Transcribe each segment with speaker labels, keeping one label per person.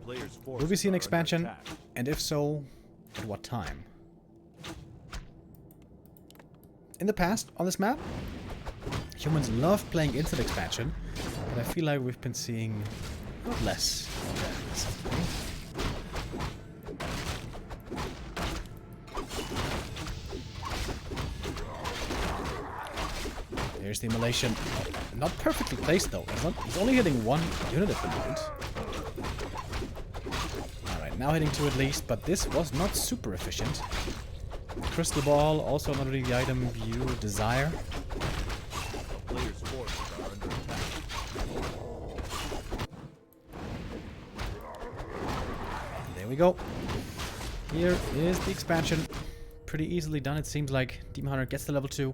Speaker 1: Will we see an expansion? And if so, at what time? In the past, on this map, humans love playing into the expansion, but I feel like we've been seeing less of that recently. There's the immolation. Not perfectly placed though. He's only hitting one unit at the moment. Alright, now hitting two at least, but this was not super efficient. Crystal Ball, also not really the item you desire. There we go. Here is the expansion. Pretty easily done, it seems like. Demon Hunter gets to level 2.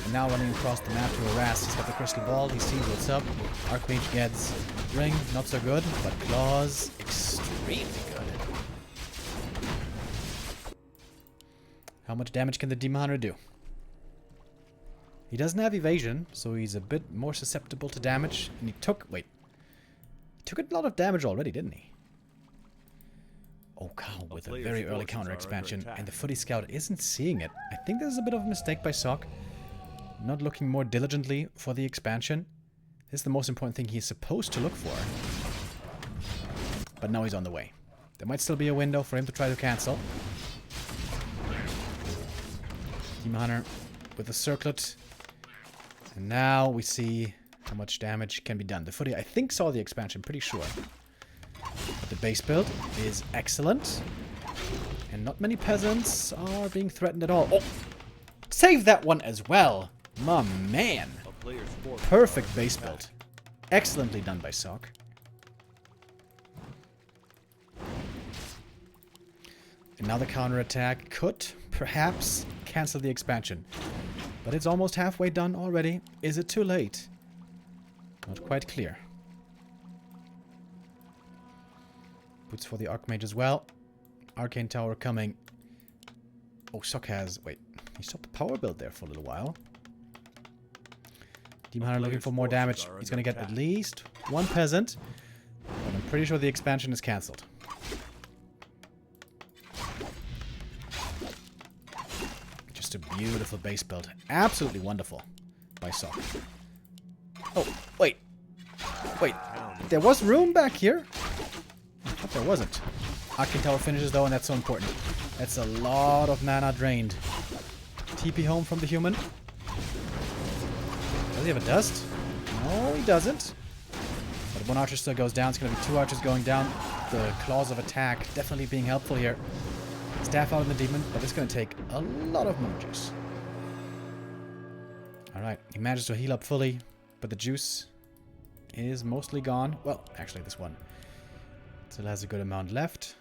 Speaker 1: And now running across the map to harass. He's got the Crystal Ball. He sees what's up. Archmage gets Ring. Not so good. But Claws, extremely good. How much damage can the Demon Hunter do? He doesn't have evasion, so he's a bit more susceptible to damage. And he took... Wait. He took a lot of damage already, didn't he? Oh, Kaho with a very early counter expansion, and the Footy Scout isn't seeing it. I think this is a bit of a mistake by Sok. Not looking more diligently for the expansion. This is the most important thing he's supposed to look for. But now he's on the way. There might still be a window for him to try to cancel. Demon Hunter with the circlet. And now we see how much damage can be done. The Footy, I think, saw the expansion, pretty sure. But the base build is excellent. And not many peasants are being threatened at all. Oh! Save that one as well! My man! Perfect base build. Excellently done by Sok. And now the counterattack could, perhaps, cancel the expansion. But it's almost halfway done already. Is it too late? Not quite clear. Boots for the Archmage as well. Arcane Tower coming. Oh, Sok has... Wait. He stopped the power build there for a little while. Demon Hunter looking for more damage. He's going to get at least one peasant. But I'm pretty sure the expansion is cancelled. Just a beautiful base build. Absolutely wonderful by Sok. Oh, wait. Wait. There was room back here? I thought there wasn't. Arcane Tower finishes though, and that's so important. That's a lot of mana drained. TP home from the human. Does he have a dust? No, he doesn't. But one archer still goes down. It's going to be two archers going down. The claws of attack definitely being helpful here. Staff out of the demon, but it's going to take a lot of moon juice. Alright, he manages to heal up fully, but the juice is mostly gone. Well, actually this one still has a good amount left.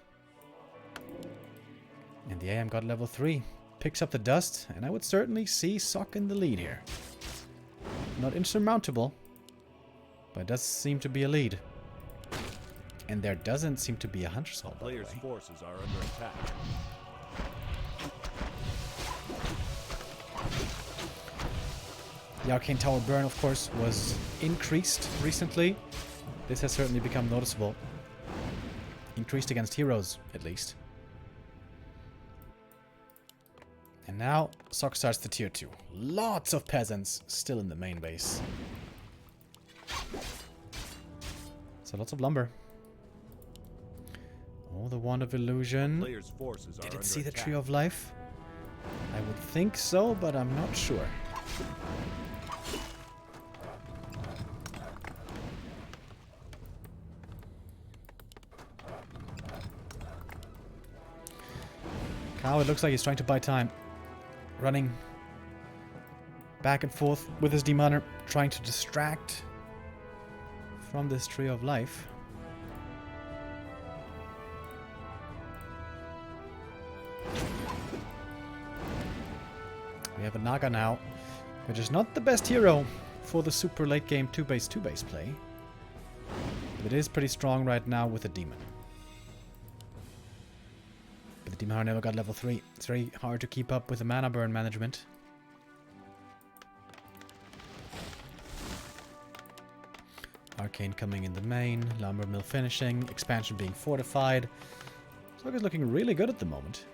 Speaker 1: And the AM got level 3. Picks up the dust, and I would certainly see Sok in the lead here. Not insurmountable, but it does seem to be a lead. And there doesn't seem to be a Hunter's Hall, by the way.
Speaker 2: Forces are under attack.
Speaker 1: The Arcane Tower burn, of course, was increased recently. This has certainly become noticeable. Increased against heroes, at least. And now, Sok starts the tier 2. Lots of peasants still in the main base. So lots of lumber. Oh, the Wand of Illusion. Did it see the Tree of Life? I would think so, but I'm not sure. Kaho, it looks like he's trying to buy time. Running back and forth with his Demon Hunter, trying to distract from this Tree of Life. We have a Naga now, which is not the best hero for the super late game 2-base play. But it is pretty strong right now with a Demon. But the Demon Hunter never got level 3. It's very hard to keep up with the mana burn management. Arcane coming in the main, Lumber Mill finishing, expansion being fortified. Zog is looking really good at the moment.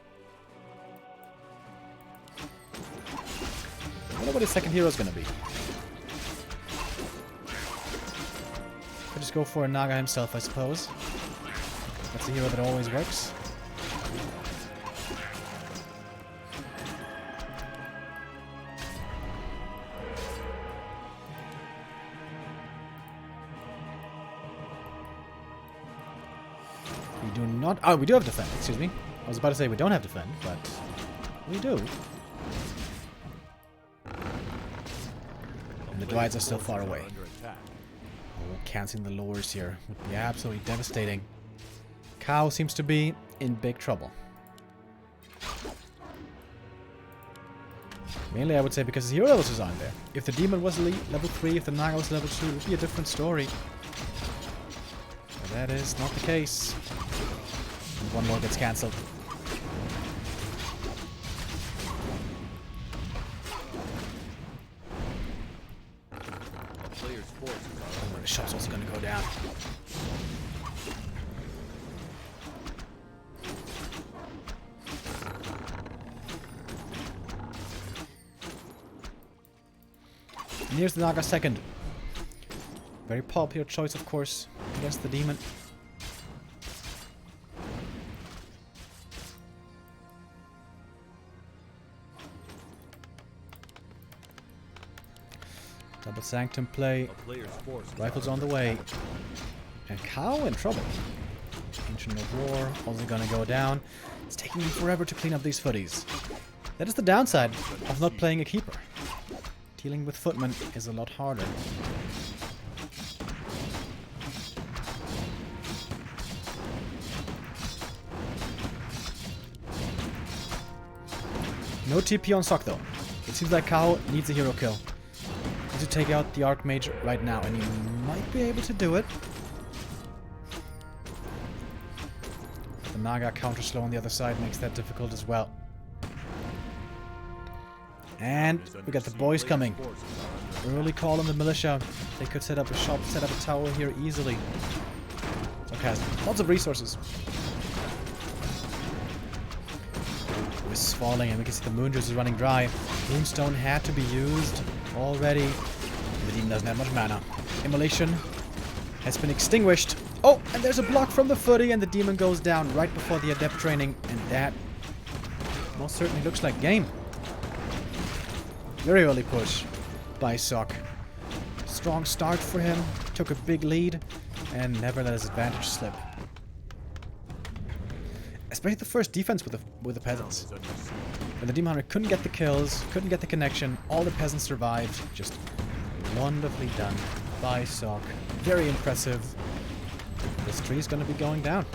Speaker 1: I wonder what his second hero is going to be. Could just go for a Naga himself, I suppose. That's a hero that always works. We do not... Oh, we do have defend, excuse me. I was about to say we don't have defend, but we do. And the Dryades are still far away. Oh, canceling the lures here would be absolutely devastating. Kaho seems to be in big trouble. Mainly, I would say because his hero levels is on there. If the demon was level 3, if the Naga was level 2, it would be a different story. But that is not the case. And one more gets cancelled. Oh, the shot's also going to go down. And here's the Naga second. Very popular choice, of course, against the demon. Double Sanctum play. Rifles on the way. And Kaho in trouble. Ancient of War also gonna go down. It's taking him forever to clean up these footies. That is the downside of not playing a keeper. Dealing with footmen is a lot harder. No TP on Sok though. It seems like Kaho needs a hero kill. Needs to take out the Archmage right now, and he might be able to do it. The Naga counter slow on the other side makes that difficult as well. And we got the boys coming. Early call on the militia. They could set up a shop, set up a tower here easily. Okay, lots of resources. Wisps falling, and we can see the moon juice is running dry. Moonstone had to be used already. The demon doesn't have much mana. Immolation has been extinguished. Oh, and there's a block from the footy, and the demon goes down right before the adept training, and that most certainly looks like game. Very early push by Sok. Strong start for him. Took a big lead and never let his advantage slip. Especially the first defense with the peasants. When the Demon Hunter couldn't get the kills, couldn't get the connection, all the peasants survived. Just wonderfully done by Sok. Very impressive. This tree is going to be going down.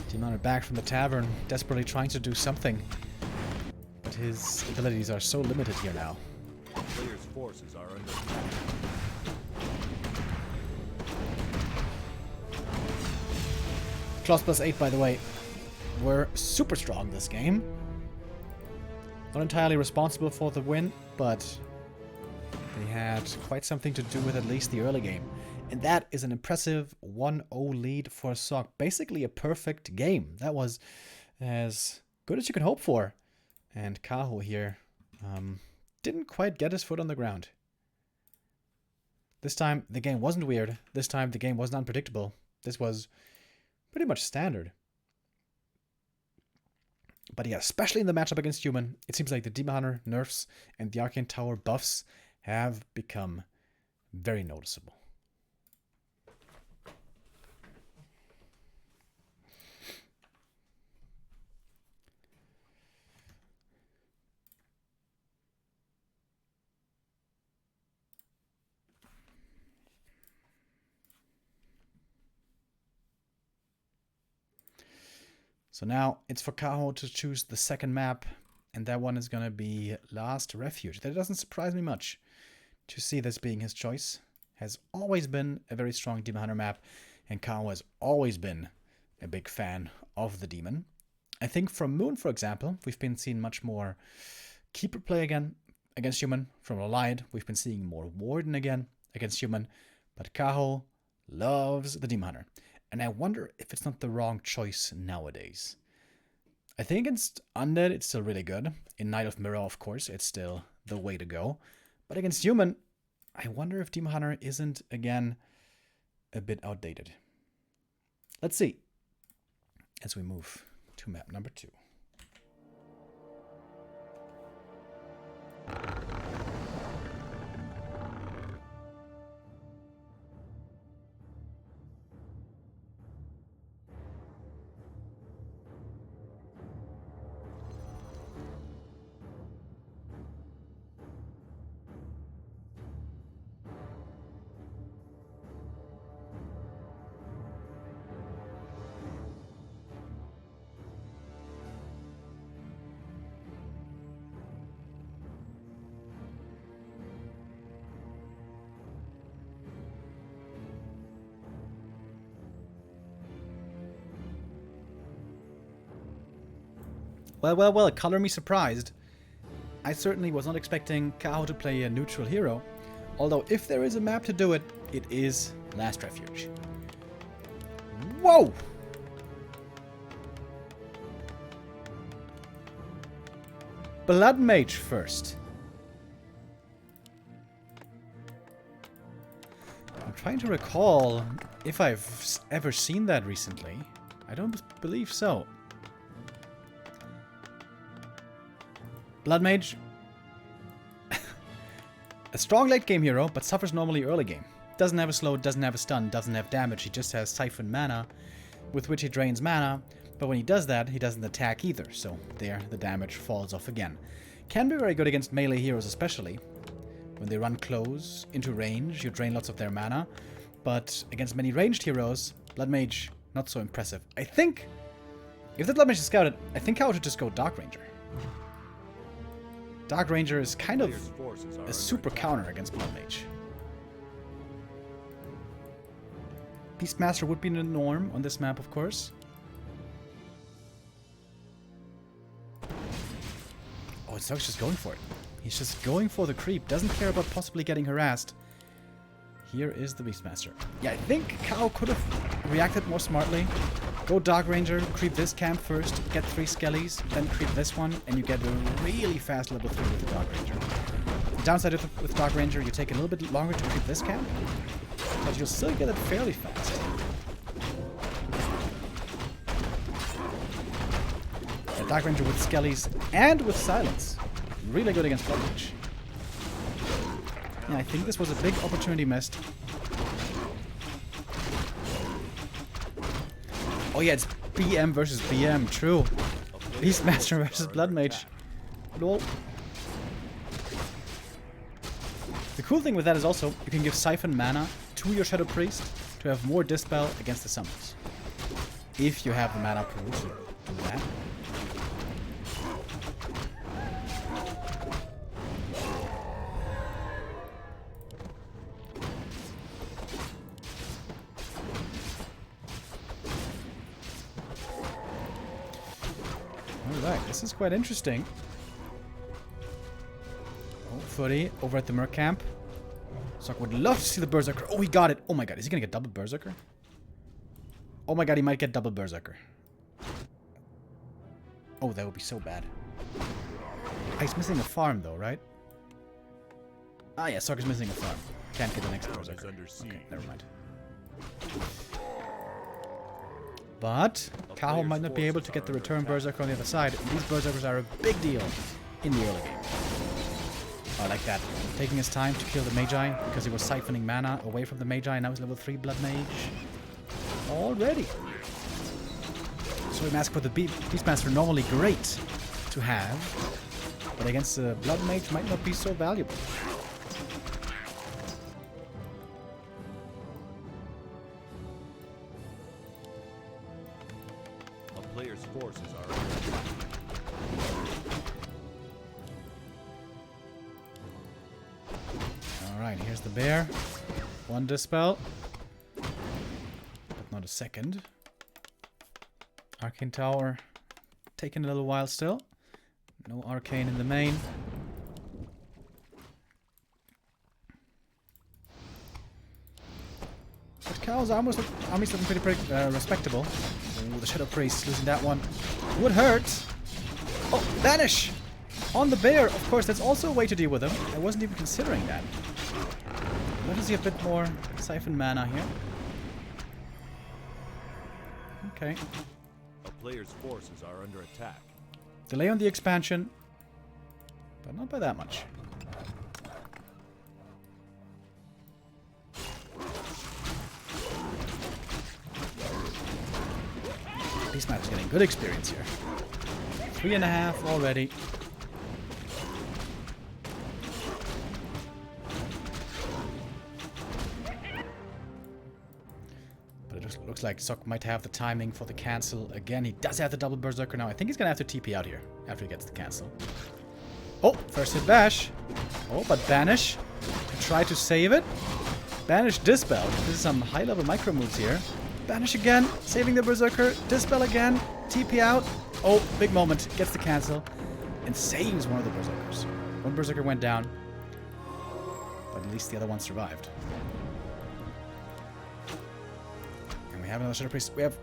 Speaker 1: Demon Hunter back from the tavern, desperately trying to do something. But his abilities are so limited here now.
Speaker 2: Player's forces are under attack.
Speaker 1: Claws plus 8, by the way, were super strong this game. Not entirely responsible for the win, but they had quite something to do with at least the early game. And that is an impressive 1-0 lead for Sok. Basically a perfect game. That was as good as you can hope for. And Kaho here didn't quite get his foot on the ground. This time the game wasn't weird. This time the game wasn't unpredictable. This was pretty much standard. But yeah, especially in the matchup against Human, it seems like the Demon Hunter nerfs and the Arcane Tower buffs have become very noticeable. So now it's for Kaho to choose the second map, and that one is going to be Last Refuge. That doesn't surprise me much to see this being his choice. Has always been a very strong Demon Hunter map, and Kaho has always been a big fan of the Demon. I think from Moon, for example, we've been seeing much more Keeper play again against human. From Allied, we've been seeing more Warden again against human. But Kaho loves the Demon Hunter. And I wonder if it's not the wrong choice nowadays. I think against Undead, it's still really good. In Knight of Mirror, of course, it's still the way to go. But against human, I wonder if Demon Hunter isn't, again, a bit outdated. Let's see. As we move to map number 2. Well, color me surprised. I certainly was not expecting Kaho to play a neutral hero. Although, if there is a map to do it, it is Last Refuge. Whoa! Blood Mage first. I'm trying to recall if I've ever seen that recently. I don't believe so. Blood Mage. A strong late game hero, but suffers normally early game. Doesn't have a slow, doesn't have a stun, doesn't have damage. He just has Siphon mana, with which he drains mana. But when he does that, he doesn't attack either. So there, the damage falls off again. Can be very good against melee heroes especially. When they run close, into range, you drain lots of their mana. But against many ranged heroes, Blood Mage, not so impressive. I think, if the Blood Mage is scouted, I think I would just go Dark Ranger. Dark Ranger is kind of a super counter against Blood Mage. Beastmaster would be the norm on this map, of course. Oh, it's just going for it. He's just going for the creep. Doesn't care about possibly getting harassed. Here is the Beastmaster. Yeah, I think Kaho could have reacted more smartly. Go Dark Ranger, creep this camp first, get 3 skellies, then creep this one, and you get a really fast level 3 with the Dark Ranger. The downside with Dark Ranger, you take a little bit longer to creep this camp, but you'll still get it fairly fast. Yeah, Dark Ranger with skellies and with silence. Really good against Blood Mage. Yeah, I think this was a big opportunity missed. Oh yeah, it's BM versus BM, true. Beastmaster versus Blood Mage. Lol. The cool thing with that is also, you can give Siphon mana to your Shadow Priest to have more Dispel against the summons. If you have the mana pool to do that. Alright, this is quite interesting. Oh, Footy over at the Merc camp. Sock would love to see the Berserker. Oh, he got it. Oh my god, is he gonna get double Berserker? Oh my god, he might get double Berserker. Oh, that would be so bad. Ah, he's missing a farm though, right? Ah yeah, Sock is missing a farm. Can't get the next Berserker. Okay, never mind. But Kaho might not be able to get the return Berserker on the other side. And these Berserkers are a big deal in the early game. I like that. Taking his time to kill the Magi because he was siphoning mana away from the Magi. Now he's level 3 Blood Mage. Already. So Mask for the Beastmaster normally great to have. But against the Blood Mage might not be so valuable.
Speaker 2: Player's forces are under attack.
Speaker 1: Alright, here's the bear. 1 Dispel. But not a second. Arcane Tower. taking a little while still. No arcane in the main. But Kaho's army's looking pretty respectable. Ooh, the Shadow Priest losing that one. Would hurt. Oh, Vanish! On the bear! Of course, that's also a way to deal with him. I wasn't even considering that. Let us see a bit more Siphon mana here. Okay.
Speaker 2: A player's forces are under attack.
Speaker 1: Delay on the expansion. But not by that much. Beastmaster's getting good experience here. 3.5 already. But it just looks like Sok might have the timing for the cancel again. He does have the double berserker now. I think he's gonna have to TP out here after he gets the cancel. Oh, first hit bash. Oh, but banish. Try to save it. Banish dispel. This is some high level micro moves here. Banish again, saving the berserker. Dispel again. TP out. Oh, big moment. Gets the cancel. And saves one of the berserkers. One berserker went down. But at least the other one survived. And we have another Shadow Priest. We have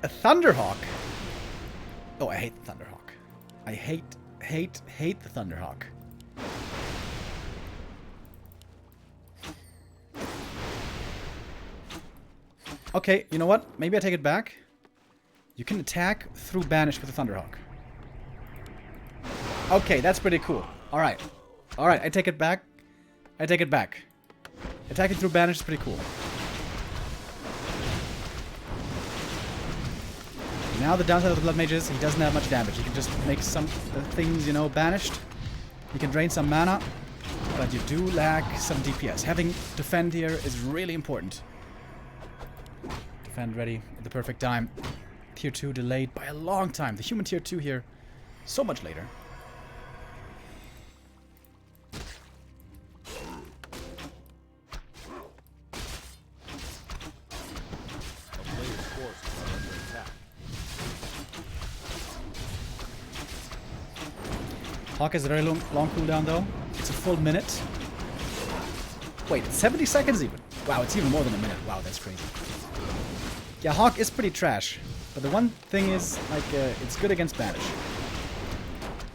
Speaker 1: a Thunderhawk. Oh, I hate the Thunderhawk. I hate the Thunderhawk. Okay, you know what? Maybe I take it back. You can attack through banish with the Thunderhawk. Okay, that's pretty cool. Alright. Alright, I take it back. I take it back. Attacking through banish is pretty cool. Now the downside of the Blood Mage is he doesn't have much damage. He can just make some things, you know, banished. He can drain some mana. But you do lack some DPS. Having defend here is really important. Defend ready at the perfect time. Tier 2 delayed by a long time. The human tier 2 here, so much later.
Speaker 2: A player's forces are under attack.
Speaker 1: Hawk has a very long cooldown though. It's a full minute. Wait, it's 70 seconds even. Wow, it's even more than a minute. Wow, that's crazy. Yeah, Hawk is pretty trash. But the one thing is, like, it's good against banish.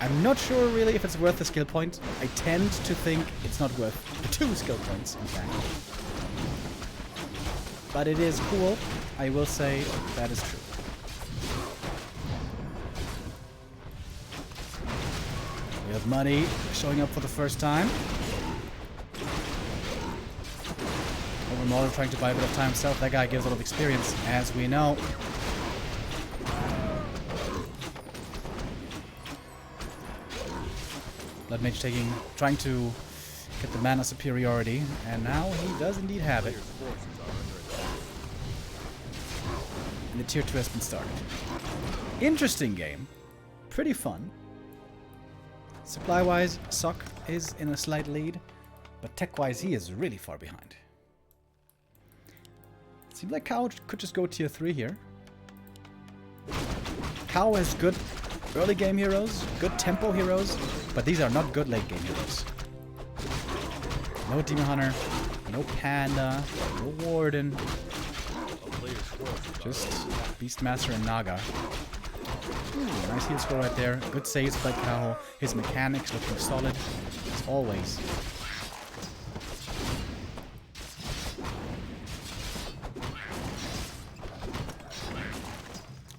Speaker 1: I'm not sure really if it's worth the skill point. I tend to think it's not worth the 2 skill points, in fact. But it is cool. I will say that is true. We have Money showing up for the first time. Remo trying to buy a bit of time himself. That guy gives a lot of experience, as we know. Blood Mage trying to get the mana superiority, and now he does indeed have it. And the tier 2 has been started. Interesting game. Pretty fun. Supply-wise, Sok is in a slight lead, but tech-wise he is really far behind. Seems like Kaho could just go tier 3 here. Kaho has good early game heroes, good tempo heroes, but these are not good late game heroes. No Demon Hunter, no Panda, no Warden. Just Beastmaster and Naga. Ooh, nice heal score right there. Good saves by Kaho. His mechanics looking solid, as always.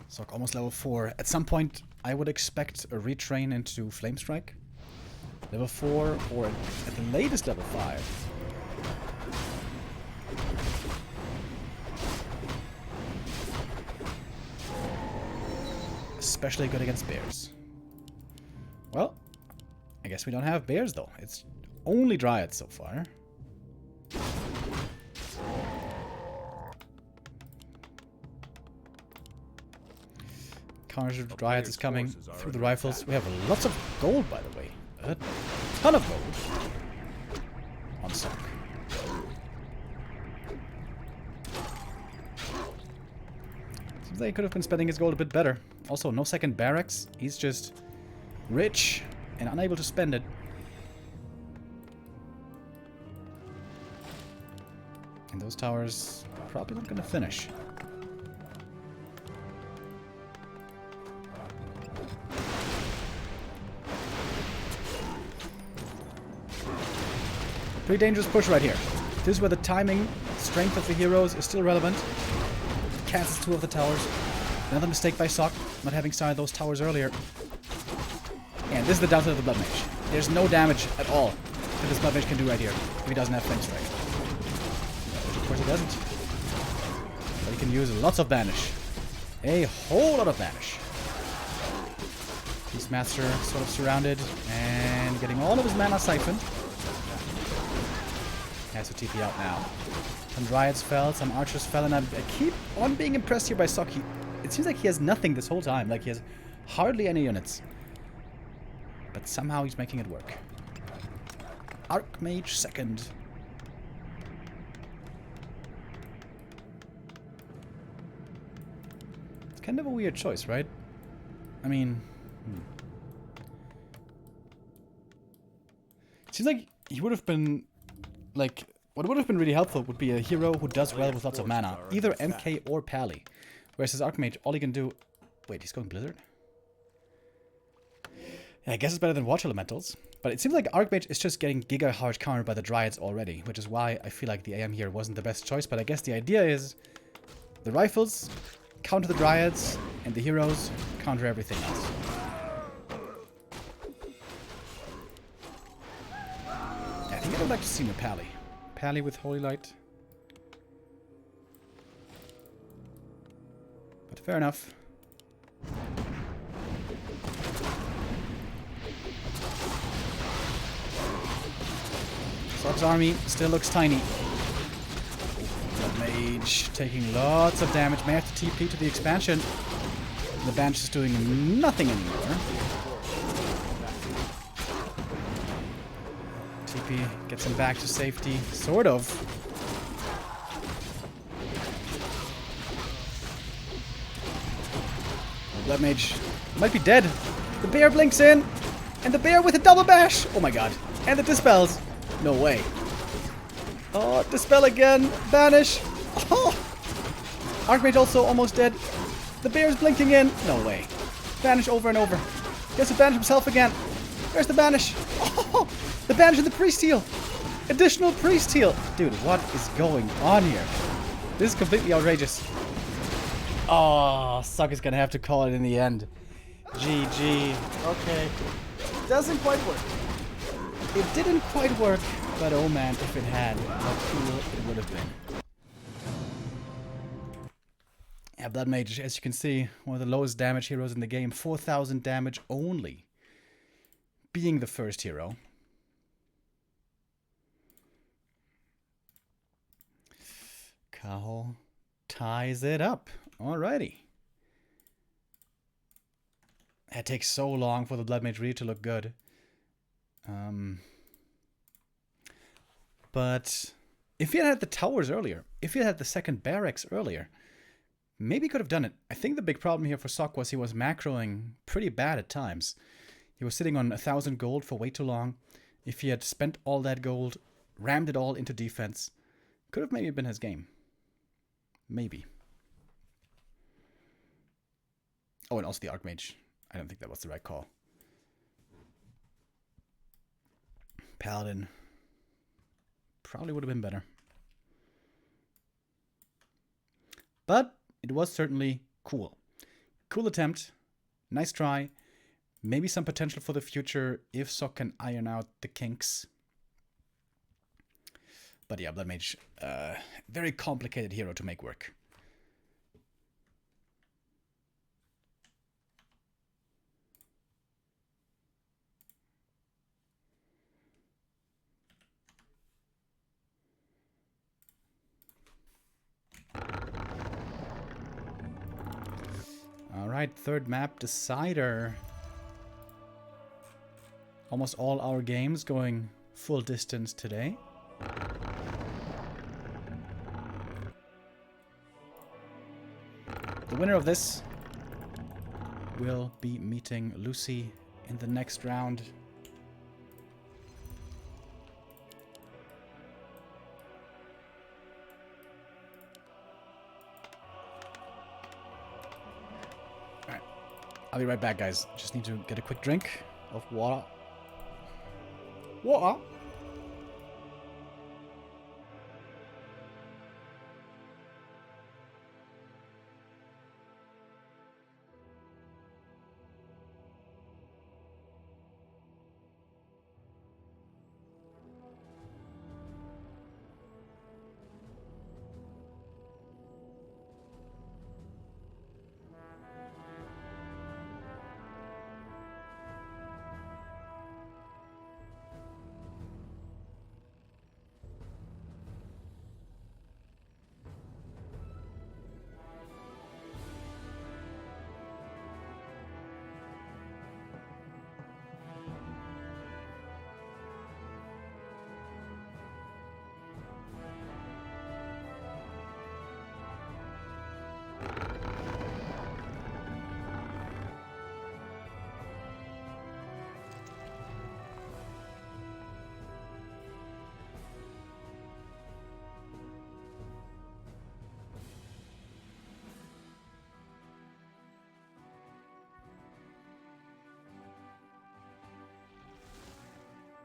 Speaker 1: Sok almost level 4. At some point, I would expect a retrain into Flame Strike. Level 4, or at the latest level 5. Especially good against bears. Well, I guess we don't have bears though. It's only dryads so far. Counter Dryads is coming through the rifles. We have lots of gold, by the way. A ton of gold on Sok. Seems like he could have been spending his gold a bit better. Also, no second barracks. He's just rich and unable to spend it. And those towers probably not going to finish. Pretty dangerous push right here. This is where the timing, strength of the heroes is still relevant. Cancels 2 of the towers. Another mistake by Sok, not having started those towers earlier. And this is the downside of the Blood Mage. There's no damage at all that this Blood Mage can do right here if he doesn't have Flame Strike. Of course he doesn't. But he can use lots of Banish. A whole lot of Banish. Beastmaster sort of surrounded and getting all of his mana siphoned. Has to TP out now. Some Dryads fell, some Archers fell, and I keep on being impressed here by Sok. It seems like he has nothing this whole time. Like he has hardly any units. But somehow he's making it work. Archmage second. It's kind of a weird choice, right? I mean... It seems like he would have been... Like, what would have been really helpful would be a hero who does well with lots of mana. Either MK or Pally. Whereas his Archmage, all he can do... Wait, he's going Blizzard? Yeah, I guess it's better than Water Elementals. But it seems like Archmage is just getting giga hard countered by the Dryads already. Which is why I feel like the AM here wasn't the best choice. But I guess the idea is... The Rifles counter the Dryads, and the Heroes counter everything else. I think I would like to see more Pally. Pally with Holy Light. But fair enough. Sok's army still looks tiny. Blood Mage taking lots of damage. May have to TP to the expansion. The Banshee is doing nothing anymore. TP gets him back to safety. Sort of. The Blood Mage might be dead. The bear blinks in. And the bear with a double bash. Oh my god. And it dispels. No way. Oh, dispel again. Banish. Oh. Archmage also almost dead. The bear's blinking in. No way. Banish over and over. Gets to banish himself again. Where's the banish? Oh, the banish and the priest heal. Additional priest heal. Dude, what is going on here? This is completely outrageous. Oh, Sok is gonna have to call it in the end. GG. Okay. Doesn't quite work. It didn't quite work, but oh man, if it had, how cool it would have been. Yeah, Blood Mage, as you can see, one of the lowest damage heroes in the game. 4,000 damage only. Being the first hero. Kaho ties it up. Alrighty. It takes so long for the Blood Mage really to look good. But if he had the towers earlier, if he had the second barracks earlier, maybe he could have done it. I think the big problem here for Sok was he was macroing pretty bad at times. He was sitting on 1,000 gold for way too long. If he had spent all that gold, rammed it all into defense, could have maybe been his game. Maybe. Oh, and also the Archmage. I don't think that was the right call. Paladin. Probably would have been better. But it was certainly cool. Cool attempt. Nice try. Maybe some potential for the future if Sok can iron out the kinks. But yeah, Blood Mage, very complicated hero to make work. Alright, third map, Decider. Almost all our games going full distance today. The winner of this will be meeting Lucy in the next round. Alright. I'll be right back, guys. Just need to get a quick drink of water. Water?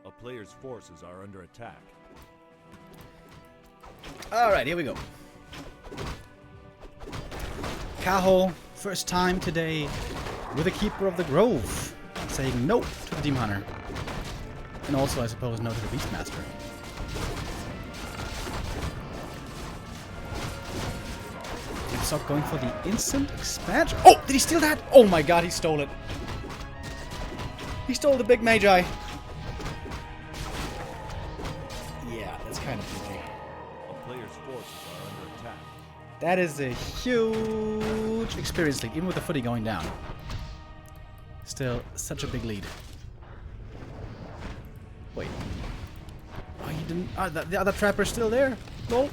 Speaker 2: A player's forces are under attack.
Speaker 1: Alright, here we go. Kaho, first time today with a Keeper of the Grove, saying no to the Demon Hunter. And also, I suppose, no to the Beastmaster. Stop going for the instant expansion. Oh, did he steal that? Oh my god, he stole it. He stole the big mage eye. Yeah, that's kind of easy.
Speaker 2: A player's forces are under attack.
Speaker 1: That is a huge experience lead, even with the footy going down. Still, such a big lead. Wait. Oh, he didn't... the other trapper's still there. Lol.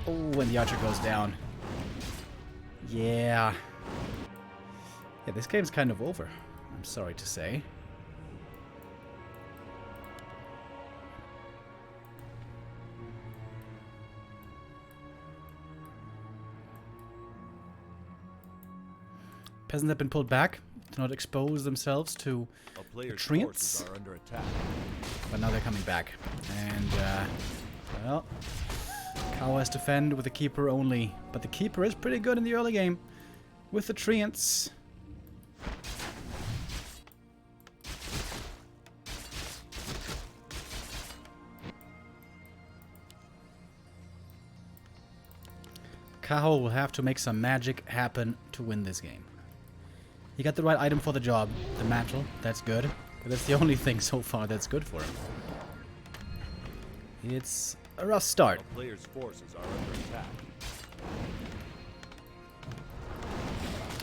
Speaker 1: Oh, when the archer goes down. Yeah. Yeah, this game's kind of over. I'm sorry to say. Peasants have been pulled back to not expose themselves to
Speaker 2: A player's
Speaker 1: treants.
Speaker 2: forces are under attack.
Speaker 1: But now they're coming back. And, well, Kaho has to fend with the Keeper only. But the Keeper is pretty good in the early game with the treants. Kaho will have to make some magic happen to win this game. He got the right item for the job, the mantle. That's good. But that's the only thing so far that's good for him. It's a rough start.
Speaker 2: A player's forces are under attack.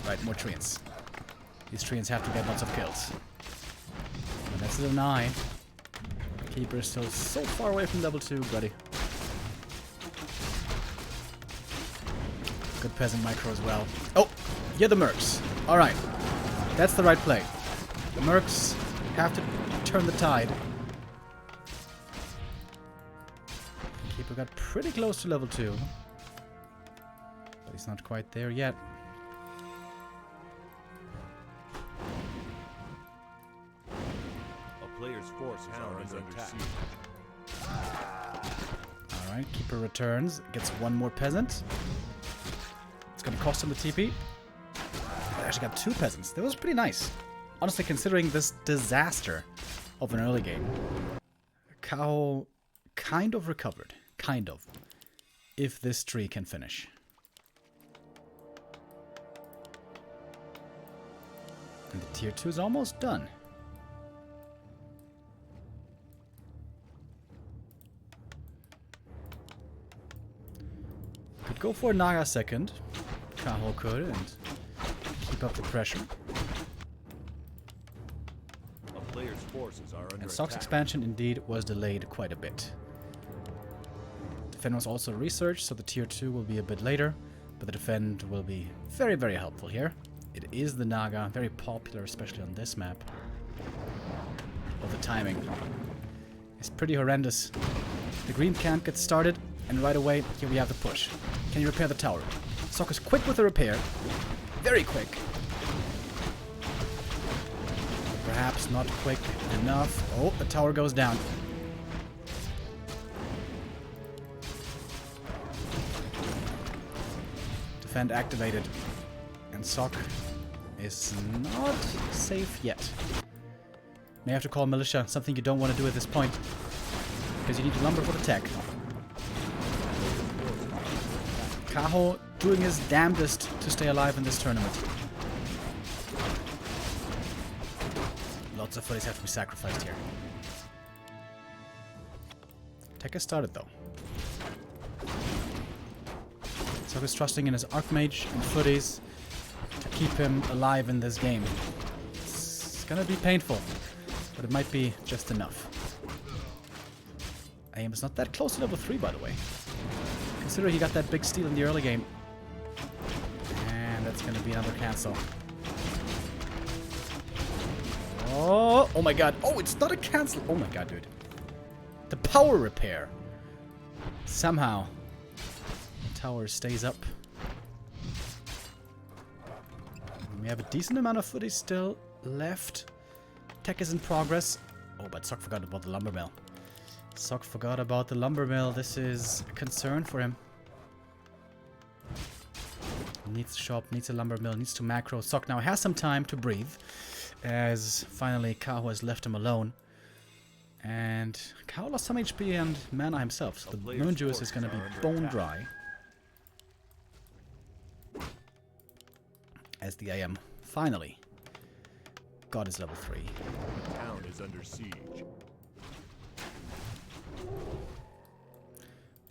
Speaker 1: Right, more treants. These treants have to get lots of kills. But that's still 9. Keeper is still so far away from level 2, buddy. Good peasant micro as well. Oh, you're the mercs. Alright. That's the right play. The mercs have to turn the tide. Keeper got pretty close to level 2. But he's not quite there yet.
Speaker 2: A player's forces are under attack.
Speaker 1: Alright, Keeper returns. Gets one more peasant. It's gonna cost him the TP. I actually got 2 peasants. That was pretty nice. Honestly, considering this disaster of an early game. Kaho kind of recovered. Kind of. If this tree can finish. And the tier 2 is almost done. Could go for a Naga second. Kaho could, and keep up the pressure.
Speaker 2: A player's forces are under
Speaker 1: And Stock's
Speaker 2: attack.
Speaker 1: expansion indeed was delayed quite a bit. Defend was also researched, so the tier 2 will be a bit later. But the defend will be very, very helpful here. It is the Naga, very popular, especially on this map. But the timing is pretty horrendous. The green camp gets started, and right away, here we have the push. Can you repair the tower? Sok is quick with the repair. Very quick. Perhaps not quick enough. Oh, the tower goes down. Defend activated. And Sok is not safe yet. May have to call militia, something you don't want to do at this point. Because you need lumber for the tech. Kaho doing his damnedest to stay alive in this tournament. Lots of footies have to be sacrificed here. Tech has started though. Sok is trusting in his Archmage and footies to keep him alive in this game. It's gonna be painful, but it might be just enough. Aim is not that close to level 3, by the way. Consider he got that big steal in the early game. And that's gonna be another cancel. Oh, oh my god. Oh, it's not a cancel. Oh my god, dude. The power repair. Somehow, the tower stays up. We have a decent amount of footage still left. Tech is in progress. Oh, but Sok forgot about the lumber mill. Sok forgot about the lumber mill. This is a concern for him. Needs to shop, needs a lumber mill, needs to macro. Sok now has some time to breathe, as finally Kaho has left him alone. And Kaho lost some HP and mana himself, so the moon juice is going to be bone dry. As the AM finally got his level 3.
Speaker 2: The town is under siege.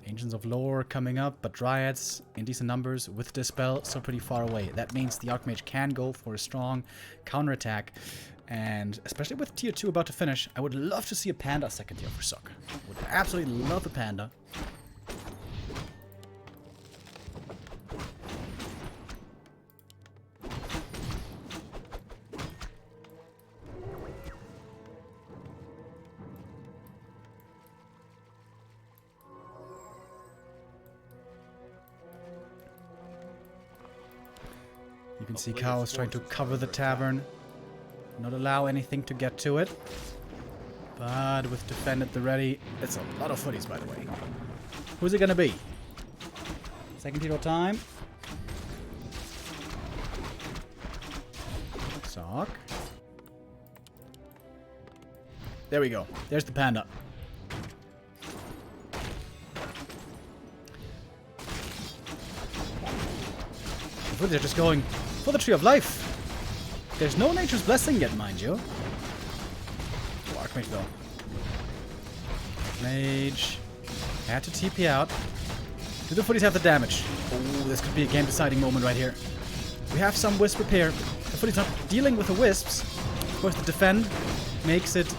Speaker 1: Ancients of Lore coming up, but Dryads in decent numbers with Dispel still pretty far away. That means the Archmage can go for a strong counterattack. And especially with tier 2 about to finish, I would love to see a Panda second tier for Sok. Would absolutely love a Panda. You can see Kaho is trying to cover the tavern. Not allow anything to get to it. But with defend at the ready, it's a lot of footies, by the way. Who's it gonna be? Second hero time. Sok. There we go. There's the Panda. The footies are just going for the Tree of Life. There's no Nature's Blessing yet, mind you. Oh, Archmage though. Mage. Had to TP out. Do the footies have the damage? Oh, this could be a game deciding moment right here. We have some wisp repair. The footies not dealing with the wisps. Of course, the defend makes it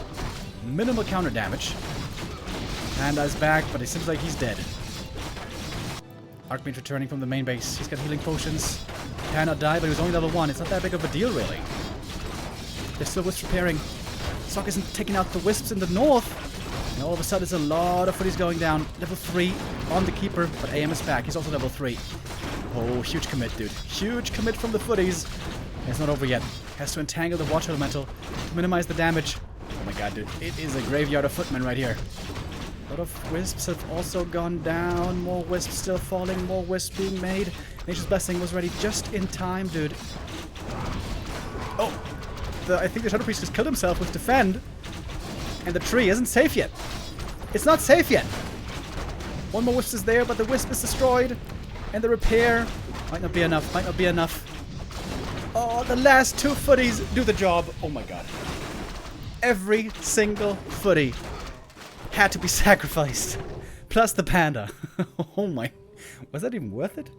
Speaker 1: minimal counter damage. Panda's back, but it seems like he's dead. Archmage returning from the main base. He's got healing potions. Cannot die, but he was only level 1. It's not that big of a deal, really. There's still wisps repairing. Sok isn't taking out the wisps in the north. And all of a sudden, there's a lot of footies going down. Level 3 on the keeper, but AM is back. He's also level 3. Oh, huge commit, dude. Huge commit from the footies. And it's not over yet. Has to entangle the water elemental to minimize the damage. Oh my god, dude. It is a graveyard of footmen right here. A lot of wisps have also gone down. More wisps still falling. More wisps being made. Nature's Blessing was ready just in time, dude. Oh! I think the Shadow Priest just killed himself with Defend. And the tree isn't safe yet. It's not safe yet. One more wisp is there, but the wisp is destroyed. And the repair might not be enough. Might not be enough. Oh, the last 2 footies do the job. Oh my god. Every single footy had to be sacrificed. Plus the Panda. Oh my. Was that even worth it?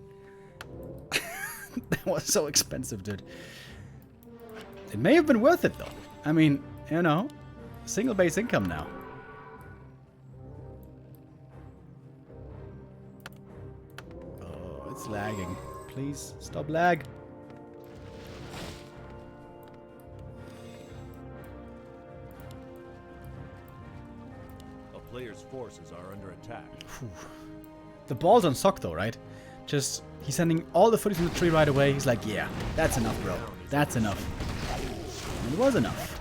Speaker 1: That was so expensive, dude. It may have been worth it, though. I mean, you know, single base income now. Oh, it's lagging. please. Stop lag.
Speaker 2: A player's forces are under attack.
Speaker 1: Whew. The ball's on Sock though, right? Just, he's sending all the footage from the tree right away. He's like, yeah, that's enough, bro. That's enough. And it was enough.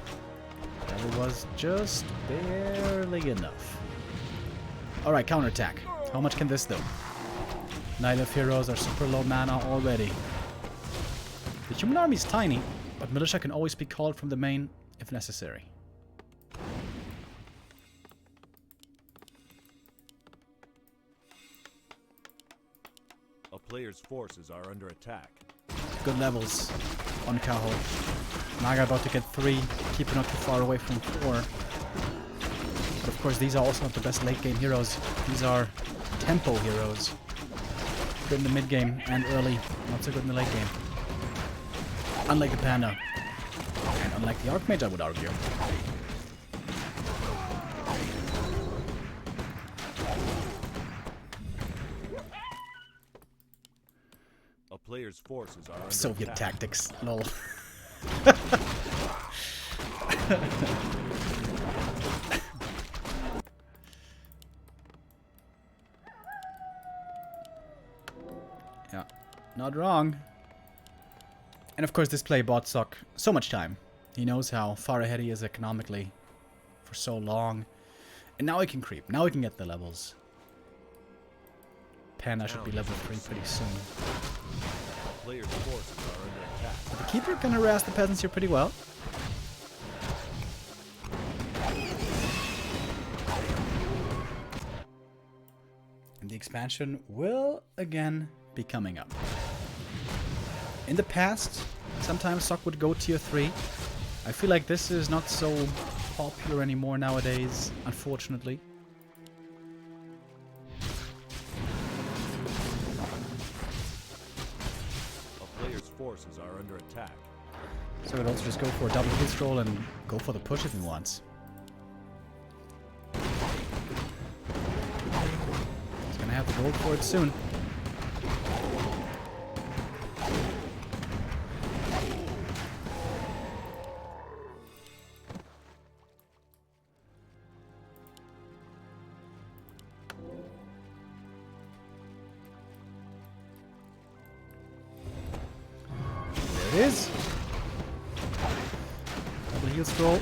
Speaker 1: But it was just barely enough. Alright, counterattack. How much can this do? Neither of heroes are super low mana already. The human army is tiny, but militia can always be called from the main if necessary.
Speaker 2: A player's forces are under attack.
Speaker 1: Good levels on Kaho. Naga about to get 3, keeping not too far away from 4. But of course these are also not the best late game heroes. These are tempo heroes. Good in the mid game and early, not so good in the late game. Unlike the Panda. And unlike the Archmage, I would argue.
Speaker 2: A player's forces are under
Speaker 1: Soviet
Speaker 2: attack.
Speaker 1: tactics, lol. Yeah, not wrong. And of course this play bought Sock so much time. He knows how far ahead he is economically for so long. And now he can creep. Now he can get the levels. Panda should be level 3 pretty soon.
Speaker 2: A player's forces are under attack.
Speaker 1: But the Keeper can harass the peasants here pretty well. And the expansion will again be coming up. In the past, sometimes Sock would go tier 3. I feel like this is not so popular anymore nowadays, unfortunately.
Speaker 2: A player's forces are under attack.
Speaker 1: So he could also just go for a double kill scroll and go for the push if he wants. He's gonna have to go for it soon. There it is. Double heal scroll.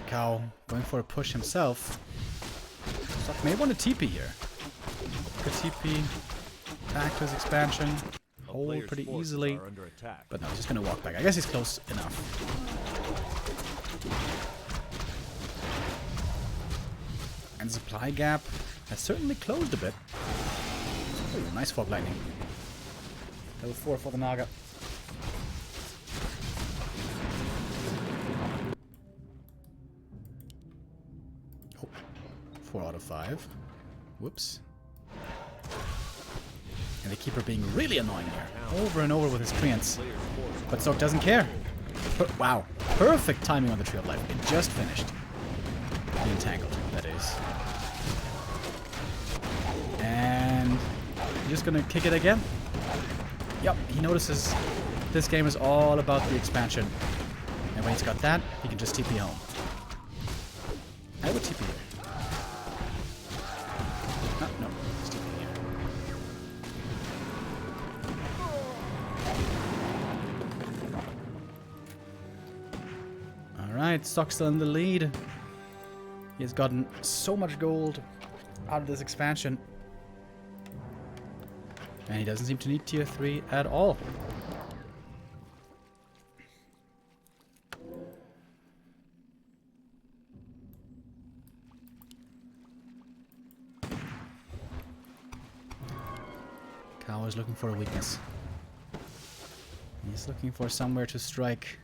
Speaker 1: Kaho going for a push himself. Sock may want to TP here. Could TP back to his expansion.
Speaker 2: A
Speaker 1: Hold
Speaker 2: player's
Speaker 1: pretty
Speaker 2: forces
Speaker 1: easily.
Speaker 2: are under attack.
Speaker 1: But no, he's just gonna walk back. I guess he's close enough. And the supply gap has certainly closed a bit. Ooh, nice fog lightning. Level 4 for the Naga. Oh, 4 out of 5. Whoops. And the Keeper being really annoying here. Over and over with his treants. But Sock doesn't care. Wow. Perfect timing on the Tree of Life. It just finished. The Entangled, that is. And just gonna kick it again. Yep, he notices this game is all about the expansion. And when he's got that, he can just TP home. I would TP here. Oh, no, he's TP here. Alright, Sock's still in the lead. He has gotten so much gold out of this expansion. And he doesn't seem to need tier 3 at all. Kaho is looking for a weakness. He's looking for somewhere to strike.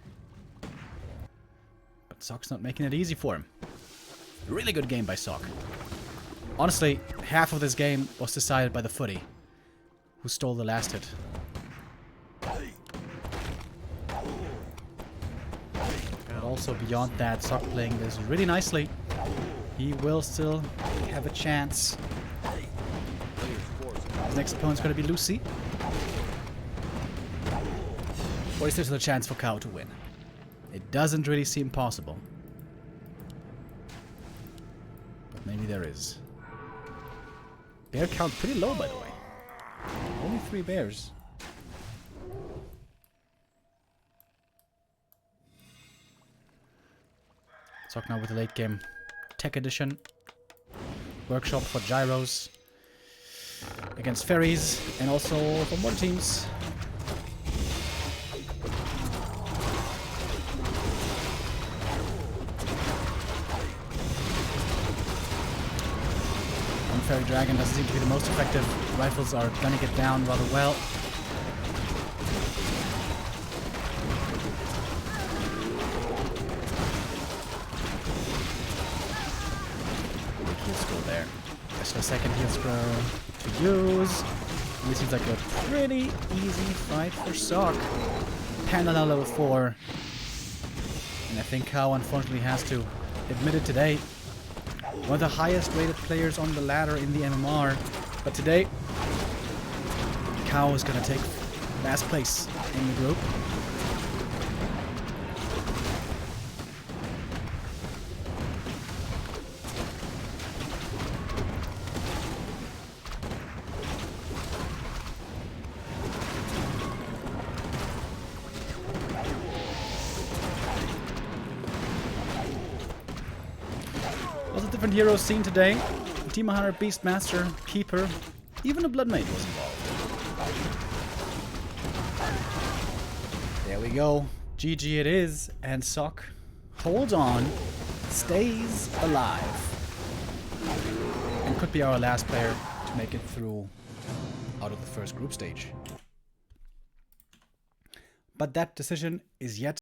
Speaker 1: But Sock's not making it easy for him. Really good game by Sock. Honestly, half of this game was decided by the footy, who stole the last hit. But also beyond that, Sock playing this really nicely. He will still have a chance.
Speaker 2: Player's force.
Speaker 1: His next opponent's going to be Lucy. Or is there still a chance for Kaho to win? It doesn't really seem possible. But maybe there is. Bear count pretty low, by the way. Only 3 bears. Talk now with the late game tech edition. Workshop for gyros. Against fairies. And also for more teams. Fairy Dragon doesn't seem to be the most effective. Rifles are gunning it down rather well. Big heal scroll there. Just a second heal scroll to use. And this seems like a pretty easy fight for Sock. Panda now level 4. And I think Kaho unfortunately has to admit it today. One of the highest rated players on the ladder in the MMR. But today, Kaho is going to take last place in the group. Different heroes seen today. Demon Hunter, Beastmaster, Keeper, even a Blood Mage was involved. There we go. GG it is, and Sock holds on, stays alive, and could be our last player to make it through out of the first group stage. But that decision is yet